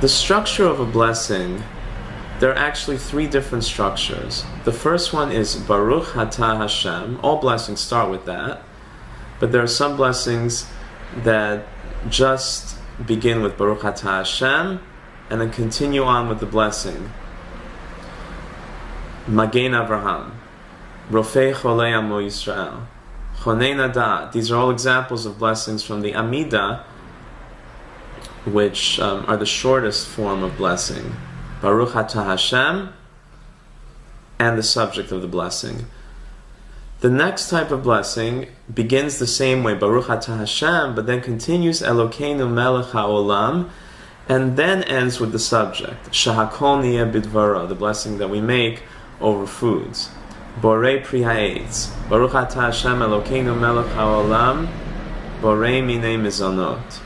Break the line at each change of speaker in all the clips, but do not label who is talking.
The structure of a blessing, there are actually three different structures. The first one is Baruch Atah Hashem. All blessings start with that. But there are some blessings that just begin with Baruch Atah Hashem and then continue on with the blessing. Magen Avraham, Rofei Cholei Amo Yisrael, Chonei Nada. These are all examples of blessings from the Amidah, which are the shortest form of blessing. Baruch Atah Hashem and the subject of the blessing. The next type of blessing begins the same way, Baruch Atah Hashem, but then continues Elokeinu Melech HaOlam, and then ends with the subject, Shahakol Niyeh Bidvaro, the blessing that we make over foods. Borei Pri Ha'etz, Baruch Atah Hashem Elokeinu Melech HaOlam, Borei Minei Mizonot.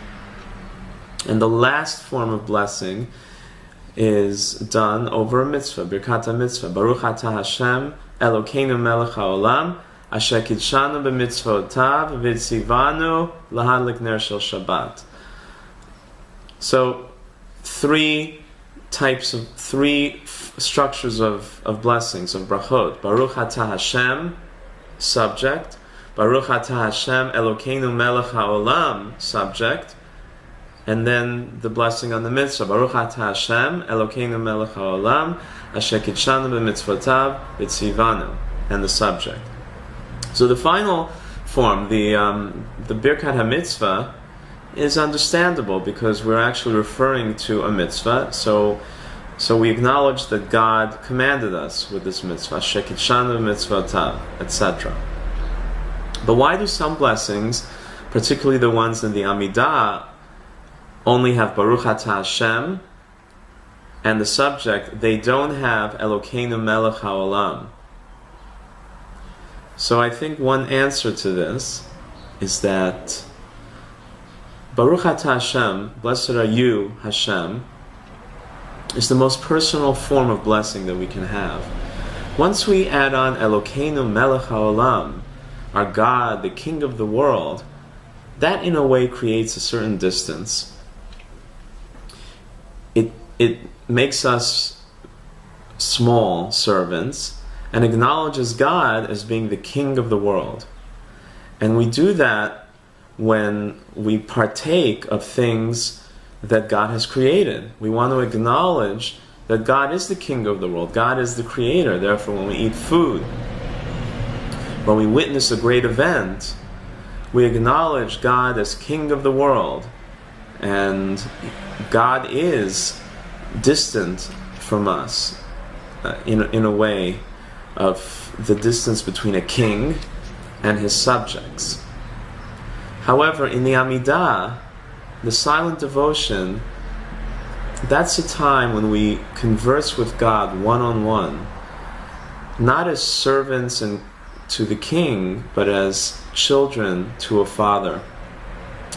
And the last form of blessing is done over a mitzvah, Birkat HaMitzvah, Baruch Atah Hashem Elokeinu Melech HaOlam, Asher Kidshanu B'mitzvotav V'tzivanu Lahadlik Ner Shel Shabbat. So, three structures of blessings, of brachot. Baruch Atah Hashem, subject. Baruch Atah Hashem Elokeinu Melech HaOlam, subject. And then the blessing on the mitzvah, Baruch Atah Hashem Elokeinu Melech HaOlam, Asher Kidshanu B'mitzvotav V'tzivanu, and the subject. So the final form, the Birkat HaMitzvah, is understandable because we're actually referring to a mitzvah. So we acknowledge that God commanded us with this mitzvah, Asher Kidshanu B'mitzvotav, etc. But why do some blessings, particularly the ones in the Amidah, only have Baruch Atah Hashem and the subject? They don't have Elokeinu Melech HaOlam. So I think one answer to this is that Baruch Atah Hashem, blessed are you, Hashem, is the most personal form of blessing that we can have. Once we add on Elokeinu Melech HaOlam, our God, the King of the world, that in a way creates a certain distance. It makes us small servants and acknowledges God as being the King of the world. And we do that when we partake of things that God has created. We want to acknowledge that God is the King of the world. God is the Creator. Therefore, when we eat food, when we witness a great event, we acknowledge God as King of the world. And God is distant from us in a way of the distance between a king and his subjects. However, in the Amidah, the silent devotion, that's a time when we converse with God one-on-one, not as servants to the king, but as children to a father.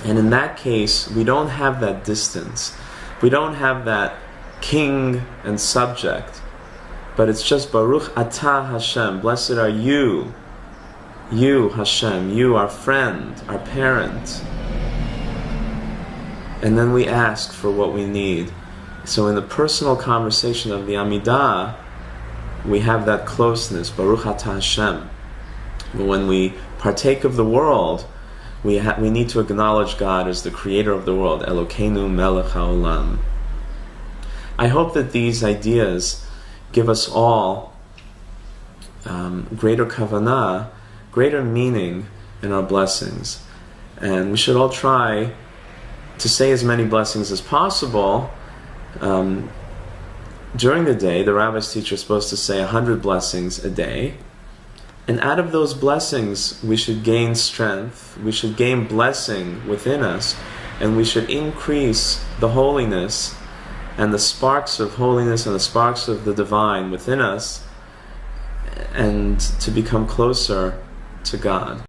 And in that case, we don't have that distance. We don't have that king and subject, but it's just Baruch Atah Hashem, blessed are you, Hashem, you, our friend, our parent. And then we ask for what we need. So in the personal conversation of the Amidah, we have that closeness, Baruch Atah Hashem. But when we partake of the world, we need to acknowledge God as the Creator of the world, Elokeinu Melech HaOlam. I hope that these ideas give us all greater kavanah, greater meaning in our blessings. And we should all try to say as many blessings as possible. During the day, the rabbi's teacher is supposed to say 100 blessings a day. And out of those blessings, we should gain strength, we should gain blessing within us, and we should increase the holiness and the sparks of holiness and the sparks of the divine within us, and to become closer to God.